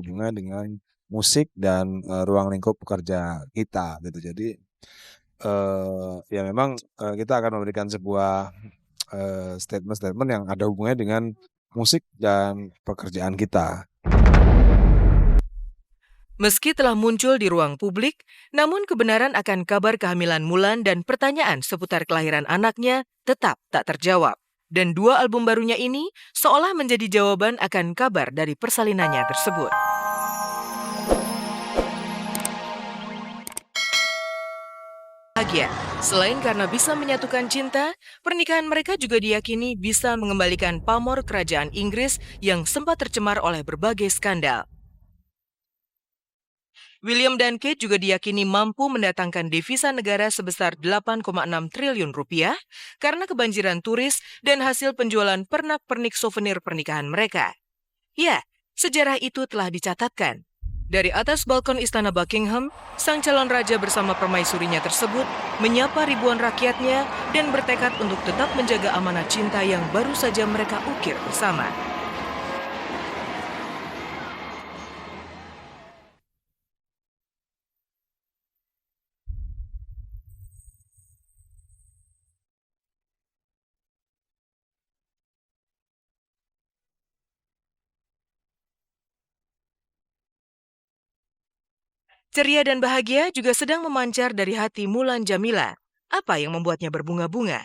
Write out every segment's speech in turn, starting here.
hubungannya dengan musik dan ruang lingkup pekerja kita gitu. Jadi ya memang kita akan memberikan sebuah statement-statement yang ada hubungannya dengan musik dan pekerjaan kita. Meski telah muncul di ruang publik, namun kebenaran akan kabar kehamilan Mulan dan pertanyaan seputar kelahiran anaknya tetap tak terjawab. Dan 2 album barunya ini seolah menjadi jawaban akan kabar dari persalinannya tersebut. Bahagia, selain karena bisa menyatukan cinta, pernikahan mereka juga diyakini bisa mengembalikan pamor kerajaan Inggris yang sempat tercemar oleh berbagai skandal. William dan Kate juga diyakini mampu mendatangkan devisa negara sebesar 8,6 triliun rupiah karena kebanjiran turis dan hasil penjualan pernak-pernik souvenir pernikahan mereka. Ya, sejarah itu telah dicatatkan. Dari atas balkon Istana Buckingham, sang calon raja bersama permaisurinya tersebut menyapa ribuan rakyatnya dan bertekad untuk tetap menjaga amanah cinta yang baru saja mereka ukir bersama. Ceria dan bahagia juga sedang memancar dari hati Mulan Jamila. Apa yang membuatnya berbunga-bunga?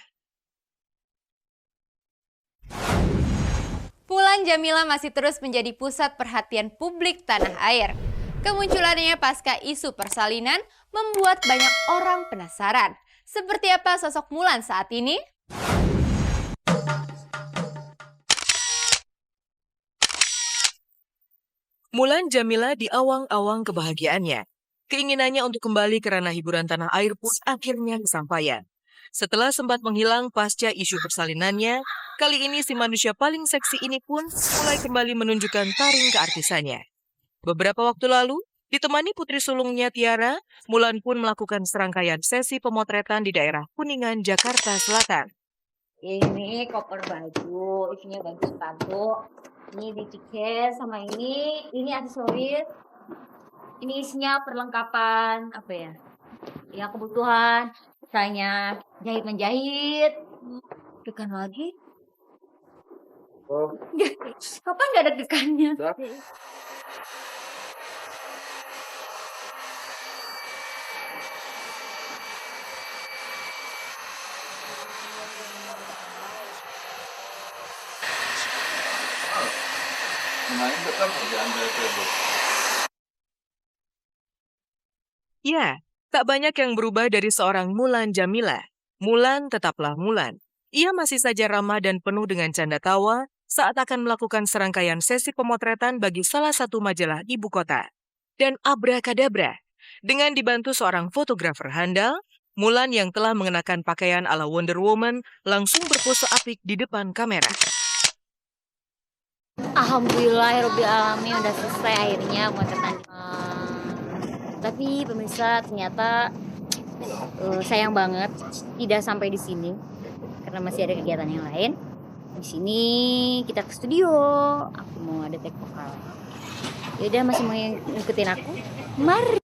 Mulan Jamila masih terus menjadi pusat perhatian publik tanah air. Kemunculannya pasca isu persalinan membuat banyak orang penasaran. Seperti apa sosok Mulan saat ini? Mulan Jamila di awang-awang kebahagiaannya. Keinginannya untuk kembali ke ranah hiburan tanah air pun akhirnya kesampaian. Setelah sempat menghilang pasca isu persalinannya, kali ini si manusia paling seksi ini pun mulai kembali menunjukkan taring keartisannya. Beberapa waktu lalu, ditemani putri sulungnya Tiara, Mulan pun melakukan serangkaian sesi pemotretan di daerah Kuningan, Jakarta Selatan. Ini koper baju, isinya baju sepatu. Ini di tiket sama ini aksesoris. Ini isinya perlengkapan apa ya? Ya kebutuhan, misalnya jahit menjahit. Dekan lagi? Oh, Kapan nggak ada dekannya? kemarin tetap kerjaan dari Facebook. Ya, tak banyak yang berubah dari seorang Mulan Jamila. Mulan tetaplah Mulan. Ia masih saja ramah dan penuh dengan canda tawa saat akan melakukan serangkaian sesi pemotretan bagi salah satu majalah ibu kota. Dan abrakadabra, dengan dibantu seorang fotografer handal, Mulan yang telah mengenakan pakaian ala Wonder Woman langsung berpose apik di depan kamera. Alhamdulillahirobbil alamin udah selesai akhirnya pemotretan. Tapi pemirsa ternyata sayang banget tidak sampai di sini karena masih ada kegiatan yang lain. Di sini kita ke studio. Aku mau ada take vokal. Yaudah masih mau ngikutin aku? Mari.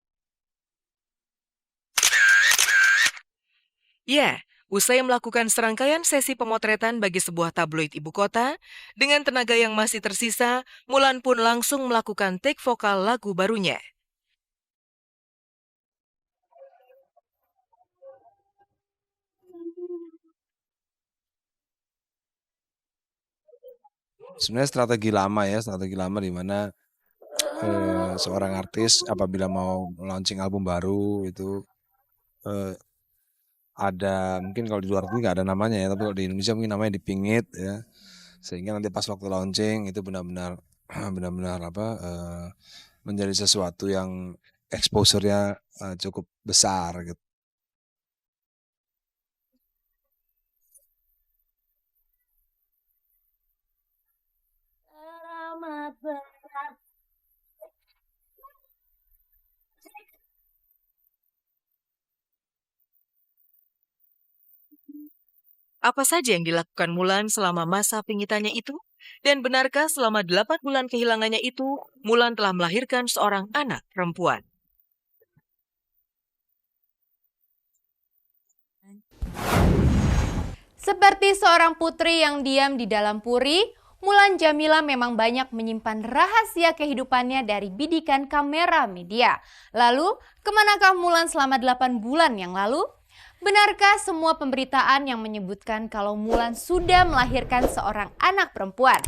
Ya, usai melakukan serangkaian sesi pemotretan bagi sebuah tabloid ibu kota, dengan tenaga yang masih tersisa, Mulan pun langsung melakukan take vokal lagu barunya. Sebenarnya strategi lama di mana seorang artis apabila mau launching album baru itu ada mungkin kalau di luar negeri nggak ada namanya ya, tapi kalau di Indonesia mungkin namanya dipingit ya, sehingga nanti pas waktu launching itu benar-benar benar-benar menjadi sesuatu yang exposure-nya cukup besar gitu. Selamat berat. Apa saja yang dilakukan Mulan selama masa pingitannya itu? Dan benarkah selama 8 bulan kehilangannya itu, Mulan telah melahirkan seorang anak perempuan? Seperti seorang putri yang diam di dalam puri, Mulan Jameela memang banyak menyimpan rahasia kehidupannya dari bidikan kamera media. Lalu, kemanakah Mulan selama 8 bulan yang lalu? Benarkah semua pemberitaan yang menyebutkan kalau Mulan sudah melahirkan seorang anak perempuan?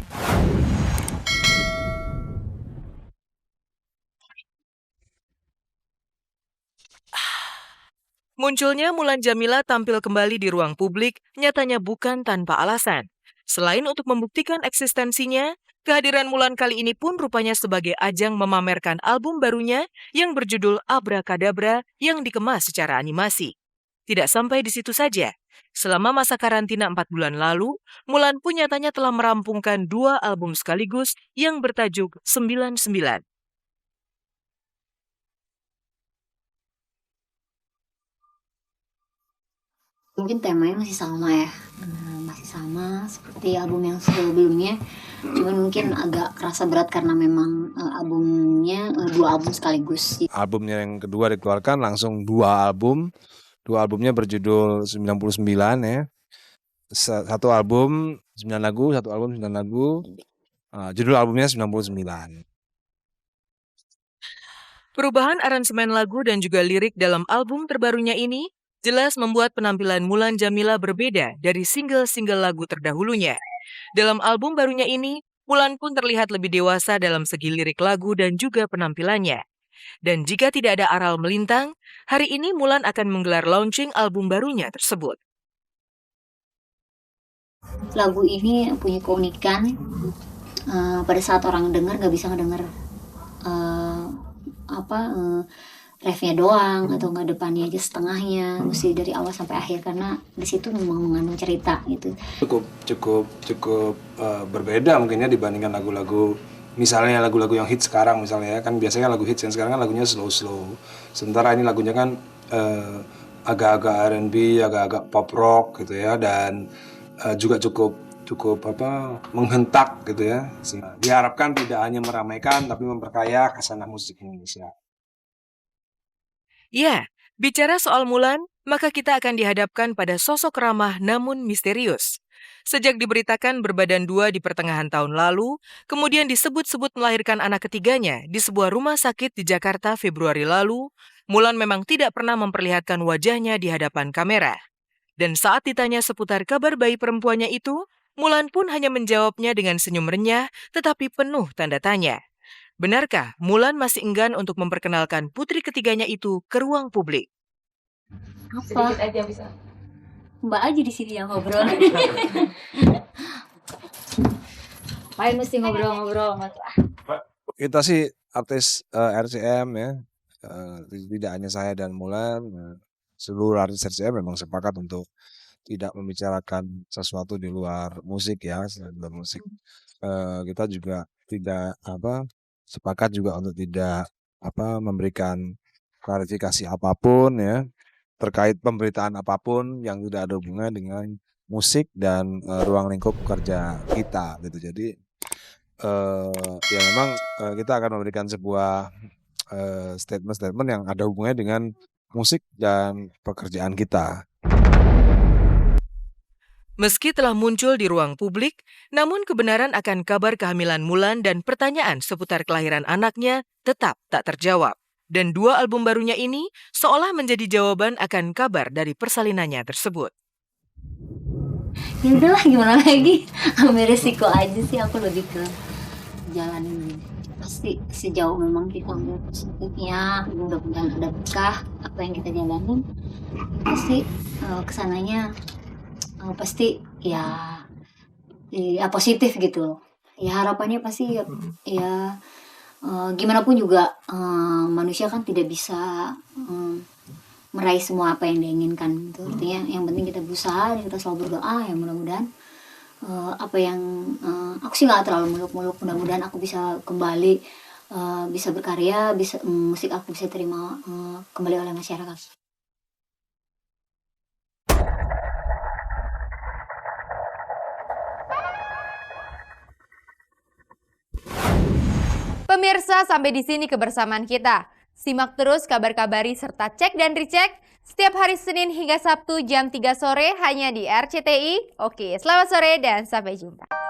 Munculnya Mulan Jameela tampil kembali di ruang publik nyatanya bukan tanpa alasan. Selain untuk membuktikan eksistensinya, kehadiran Mulan kali ini pun rupanya sebagai ajang memamerkan album barunya yang berjudul Abrakadabra yang dikemas secara animasi. Tidak sampai di situ saja. Selama masa karantina 4 bulan lalu, Mulan pun nyatanya telah merampungkan 2 album sekaligus yang bertajuk 99. Mungkin temanya masih sama ya, masih sama seperti album yang sebelumnya, cuman mungkin agak kerasa berat karena memang albumnya 2 album sekaligus. Albumnya yang kedua dikeluarkan langsung 2 album. 2 albumnya berjudul 99 ya. Satu album 9 lagu, satu album 9 lagu. Judul albumnya 99. Perubahan aransemen lagu dan juga lirik dalam album terbarunya ini jelas membuat penampilan Mulan Jameela berbeda dari single-single lagu terdahulunya. Dalam album barunya ini, Mulan pun terlihat lebih dewasa dalam segi lirik lagu dan juga penampilannya. Dan jika tidak ada aral melintang, hari ini Mulan akan menggelar launching album barunya tersebut. Lagu ini punya keunikan, pada saat orang dengar gak bisa ngedenger refnya doang atau nggak depannya aja setengahnya, mesti dari awal sampai akhir karena di situ memang mengandung cerita gitu. Cukup berbeda mungkinnya dibandingkan lagu-lagu misalnya lagu-lagu yang hit sekarang misalnya ya, kan biasanya lagu hits yang sekarang kan lagunya slow. Sementara ini lagunya kan agak-agak R&B, agak-agak pop rock gitu ya, dan juga cukup menghentak gitu ya. Diharapkan tidak hanya meramaikan tapi memperkaya khasanah musik Indonesia. Ya, bicara soal Mulan, maka kita akan dihadapkan pada sosok ramah namun misterius. Sejak diberitakan berbadan 2 di pertengahan tahun lalu, kemudian disebut-sebut melahirkan anak ketiganya di sebuah rumah sakit di Jakarta Februari lalu, Mulan memang tidak pernah memperlihatkan wajahnya di hadapan kamera. Dan saat ditanya seputar kabar bayi perempuannya itu, Mulan pun hanya menjawabnya dengan senyum renyah tetapi penuh tanda tanya. Benarkah Mulan masih enggan untuk memperkenalkan putri ketiganya itu ke ruang publik? Apa? Sedikit aja bisa. Mbak aja di sini yang ngobrol. Main mesti ngobrol-ngobrol. Kita sih artis RCM ya, tidak hanya saya dan Mulan, seluruh artis RCM memang sepakat untuk tidak membicarakan sesuatu di luar musik ya, di luar musik. Kita juga tidak sepakat juga untuk tidak memberikan klarifikasi apapun ya terkait pemberitaan apapun yang tidak ada hubungan dengan musik dan ruang lingkup kerja kita gitu. Jadi ya memang kita akan memberikan sebuah statement-statement yang ada hubungannya dengan musik dan pekerjaan kita. Meski telah muncul di ruang publik, namun kebenaran akan kabar kehamilan Mulan dan pertanyaan seputar kelahiran anaknya tetap tak terjawab. Dan 2 album barunya ini seolah menjadi jawaban akan kabar dari persalinannya tersebut. Ya udahlah, gimana lagi? Ambil risiko aja sih, aku lebih ke jalanin. Pasti sejauh memang kita ambil positifnya, mudah-mudahan ada berkah apa yang kita jalanin. Pasti kesananya pasti ya positif gitu. Ya harapannya pasti ya gimana pun juga manusia kan tidak bisa meraih semua apa yang diinginkan gitu. Artinya yang penting kita berusaha dan kita selalu berdoa ya mudah-mudahan apa yang aku sih nggak terlalu muluk-muluk, mudah-mudahan aku bisa kembali bisa berkarya, bisa musik aku bisa terima kembali oleh masyarakat. Pemirsa, sampai di sini kebersamaan kita. Simak terus kabar-kabari serta cek dan recheck setiap hari Senin hingga Sabtu jam 3 sore hanya di RCTI. Oke, selamat sore dan sampai jumpa.